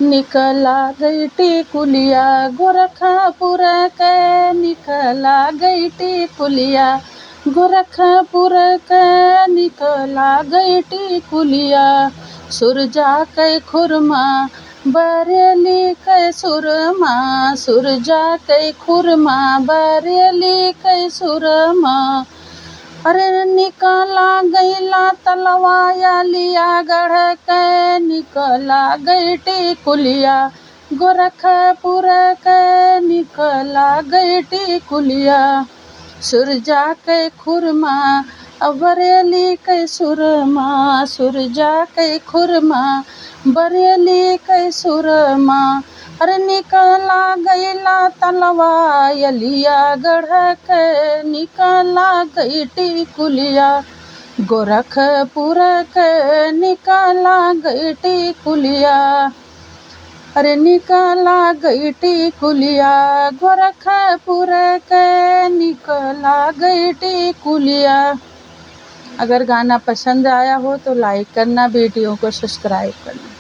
निकला गई टिकुलिया गोरखपुर के, निकला गई टिकुलिया गोरखपुर के, निकला गई टिकुलिया। सुरजा के खुरमा बरेली के सुरमा, सुरजा के खुरमा बरेली के सुरमा। अरे निकला गईला तलवाया लिया गढ़ के, निकला गई टिकुलिया गोरखपुर के, निकला गई टिकुलिया। सुरजा के खुरमा बरेली के सुरमा, सुरजा के खुरमा बरेली के सुरमा। अरे निकला गईला तलवाया लिया गढ़ के, निकला गई टिकुलिया गोरखपुर के, निकला गई टिकुलिया। अरे निकला गई टिकुलिया गोरखपुर के, निकला गई टिकुलिया। अगर गाना पसंद आया हो तो लाइक करना, वीडियो को सब्सक्राइब करना।